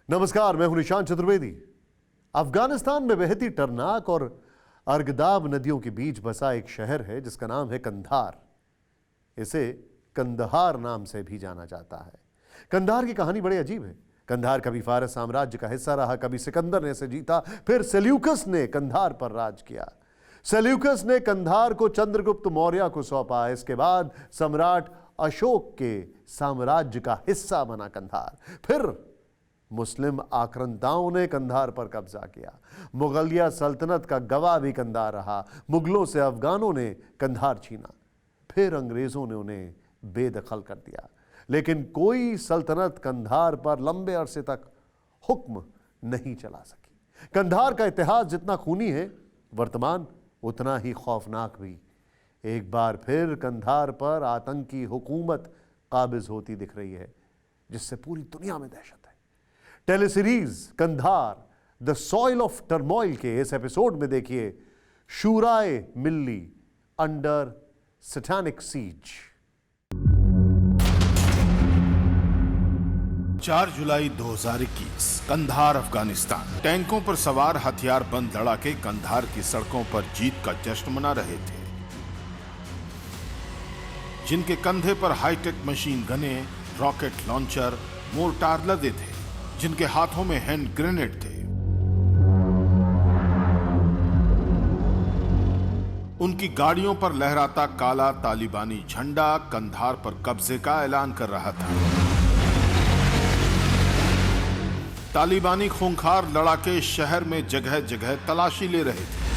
नमस्कार, मैं हूं निशांत चतुर्वेदी। अफगानिस्तान में बहती टरनाक और अर्गदाब नदियों के बीच बसा एक शहर है जिसका नाम है कंधार। इसे कंदहार नाम से भी जाना जाता है। कंधार की कहानी बड़ी अजीब है। कंधार कभी फारस साम्राज्य का हिस्सा रहा, कभी सिकंदर ने इसे जीता, फिर सेल्यूकस ने कंधार पर राज किया। सेल्यूकस ने कंधार को चंद्रगुप्त मौर्य को सौंपा। इसके बाद सम्राट अशोक के साम्राज्य का हिस्सा बना कंधार। फिर मुस्लिम आक्रांताओं ने कंधार पर कब्जा किया। मुगलिया सल्तनत का गवाह भी कंधार रहा। मुगलों से अफगानों ने कंधार छीना, फिर अंग्रेजों ने उन्हें बेदखल कर दिया। लेकिन कोई सल्तनत कंधार पर लंबे अरसे तक हुक्म नहीं चला सकी। कंधार का इतिहास जितना खूनी है, वर्तमान उतना ही खौफनाक भी। एक बार फिर कंधार पर आतंकी हुकूमत काबिज होती दिख रही है, जिससे पूरी दुनिया में दहशत है। Teleseries Kandahar the soil of turmoil के इस एपिसोड में देखिए शूराए मिल्ली अंडर सैटेनिक सीज। 4 जुलाई 2021 कंधार अफगानिस्तान। टैंकों पर सवार हथियारबंद लड़ाके कंधार की सड़कों पर जीत का जश्न मना रहे थे। जिनके कंधे पर हाईटेक मशीन गने, रॉकेट लॉन्चर, मोर्टार लदे थे, जिनके हाथों में हैंड ग्रेनेड थे। उनकी गाड़ियों पर लहराता काला तालिबानी झंडा कंधार पर कब्जे का ऐलान कर रहा था। तालिबानी खूंखार लड़ाके शहर में जगह जगह तलाशी ले रहे थे।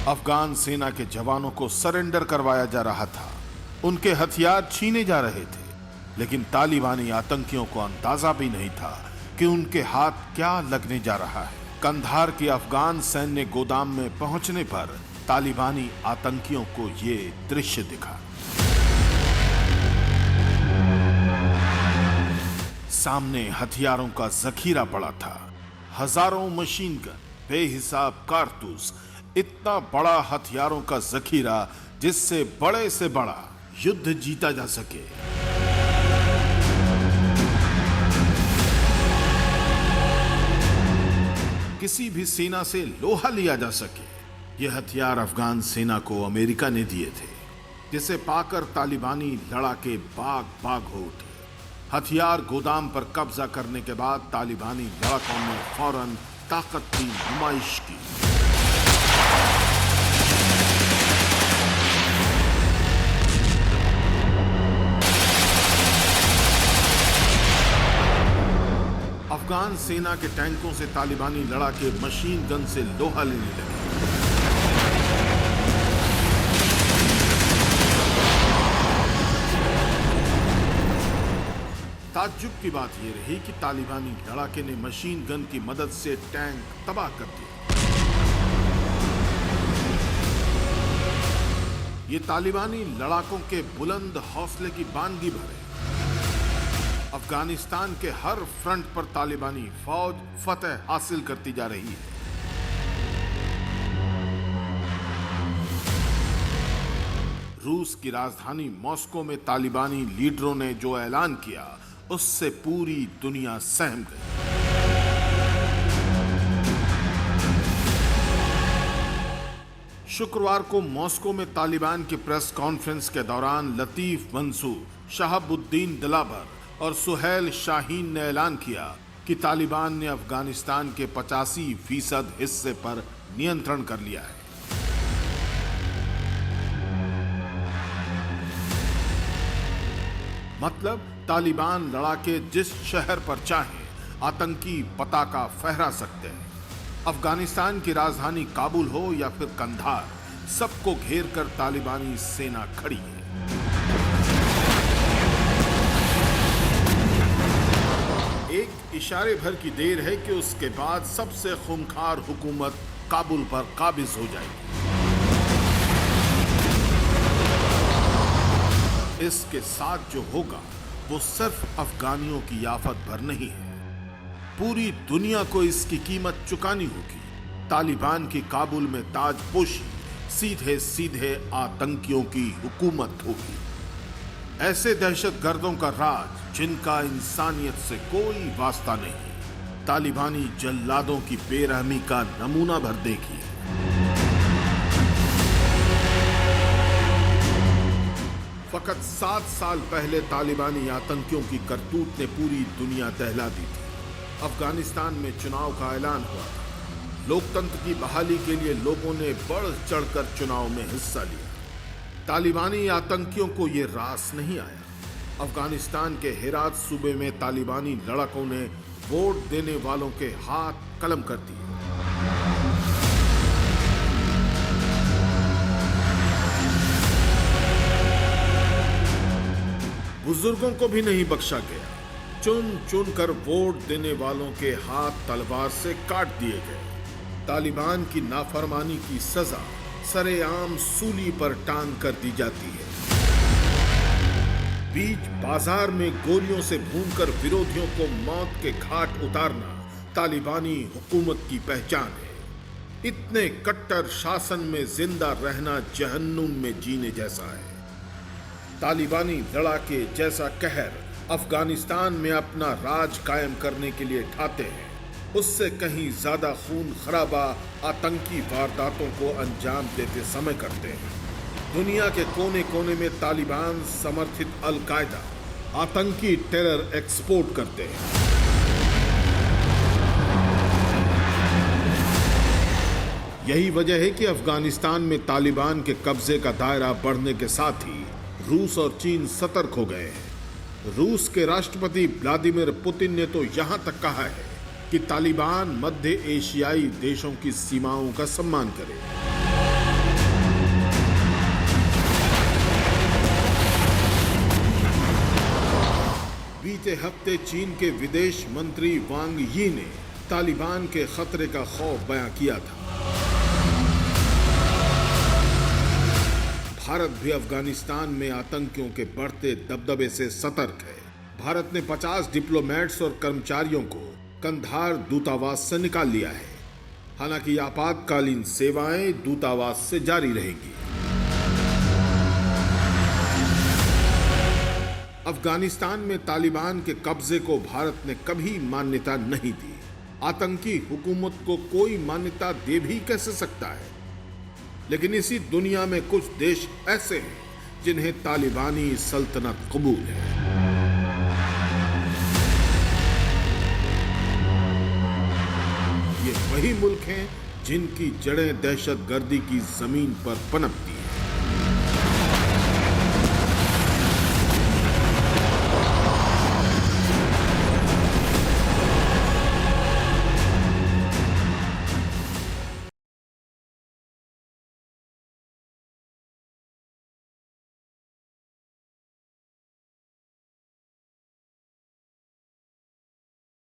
अफगान सेना के जवानों को सरेंडर करवाया जा रहा था। उनके हथियार छीने जा रहे थे। लेकिन तालिबानी आतंकियों को अंदाजा भी नहीं था कि उनके हाथ क्या लगने जा रहा है। कंधार के अफगान सैन्य गोदाम में पहुंचने पर तालिबानी आतंकियों को ये दृश्य दिखा। सामने हथियारों का जखीरा पड़ा था। हजारों मशीन गन, बेहिसाब कारतूस, इतना बड़ा हथियारों का जखीरा जिससे बड़े से बड़ा युद्ध जीता जा सके। किसी भी सेना से लोहा लिया जा सके। यह हथियार अफगान सेना को अमेरिका ने दिए थे, जिसे पाकर तालिबानी लड़ाके बाग बाग हो उठे। हथियार गोदाम पर कब्जा करने के बाद तालिबानी लड़ाकों ने फौरन ताकत की नुमाइश की। अफगान सेना के टैंकों से तालिबानी लड़ाके मशीन गन से लोहा लेने लगे। ताज्जुब की बात यह रही कि तालिबानी लड़ाके ने मशीन गन की मदद से टैंक तबाह कर दिया। ये तालिबानी लड़ाकों के बुलंद हौसले की बानगी भरे। अफगानिस्तान के हर फ्रंट पर तालिबानी फौज फतह हासिल करती जा रही है। रूस की राजधानी मॉस्को में तालिबानी लीडरों ने जो ऐलान किया, उससे पूरी दुनिया सहम गई। शुक्रवार को मॉस्को में तालिबान की प्रेस कॉन्फ्रेंस के दौरान लतीफ मंसूर, शहाबुद्दीन दिलाबर और सुहेल शाहीन ने ऐलान किया कि तालिबान ने अफगानिस्तान के 85% हिस्से पर नियंत्रण कर लिया है। मतलब तालिबान लड़ाके जिस शहर पर चाहे आतंकी पताका फहरा सकते हैं। अफगानिस्तान की राजधानी काबुल हो या फिर कंधार, सबको घेर कर तालिबानी सेना खड़ी है। एक इशारे भर की देर है कि उसके बाद सबसे खूंखार हुकूमत काबुल पर काबिज हो जाएगी। इसके साथ जो होगा वो सिर्फ अफगानियों की आफत भर नहीं है, पूरी दुनिया को इसकी कीमत चुकानी होगी। तालिबान की काबुल में ताजपोशी सीधे सीधे आतंकियों की हुकूमत होगी। ऐसे दहशतगर्दों का राज जिनका इंसानियत से कोई वास्ता नहीं। तालिबानी जल्लादों की बेरहमी का नमूना भर देखिए। फकत 7 साल पहले तालिबानी आतंकियों की करतूत ने पूरी दुनिया दहला दी थी। अफगानिस्तान में चुनाव का ऐलान हुआ था। लोकतंत्र की बहाली के लिए लोगों ने बढ़ चढ़कर चुनाव में हिस्सा लिया। तालिबानी आतंकियों को यह रास नहीं आया। अफगानिस्तान के हेरात सूबे में तालिबानी लड़ाकों ने वोट देने वालों के हाथ कलम कर दिए। बुजुर्गों को भी नहीं बख्शा गया। चुन चुन कर वोट देने वालों के हाथ तलवार से काट दिए गए। तालिबान की नाफरमानी की सजा सरेआम सूली पर टांग कर दी जाती है। बीच बाजार में गोलियों से भूनकर विरोधियों को मौत के घाट उतारना तालिबानी हुकूमत की पहचान है। इतने कट्टर शासन में जिंदा रहना जहन्नुम में जीने जैसा है। तालिबानी लड़ाके जैसा कहर अफगानिस्तान में अपना राज कायम करने के लिए ढाते हैं, उससे कहीं ज्यादा खून खराबा आतंकी वारदातों को अंजाम देते समय करते हैं। दुनिया के कोने कोने में तालिबान समर्थित अल कायदा आतंकी टेरर एक्सपोर्ट करते हैं। यही वजह है कि अफगानिस्तान में तालिबान के कब्जे का दायरा बढ़ने के साथ ही रूस और चीन सतर्क हो गए हैं। रूस के राष्ट्रपति व्लादिमीर पुतिन ने तो यहां तक कहा है कि तालिबान मध्य एशियाई देशों की सीमाओं का सम्मान करे। बीते हफ्ते चीन के विदेश मंत्री वांग यी ने तालिबान के खतरे का खौफ बयां किया था। भारत भी अफगानिस्तान में आतंकियों के बढ़ते दबदबे से सतर्क है। भारत ने 50 डिप्लोमेट्स और कर्मचारियों को कंधार दूतावास से निकाल लिया है। हालांकि आपातकालीन सेवाएं दूतावास से जारी रहेंगी। अफगानिस्तान में तालिबान के कब्जे को भारत ने कभी मान्यता नहीं दी। आतंकी हुकूमत को कोई मान्यता दे भी कैसे सकता है? लेकिन इसी दुनिया में कुछ देश ऐसे हैं जिन्हें तालिबानी सल्तनत कबूल है। ये वही मुल्क हैं जिनकी जड़ें दहशतगर्दी की जमीन पर पनपती हैं।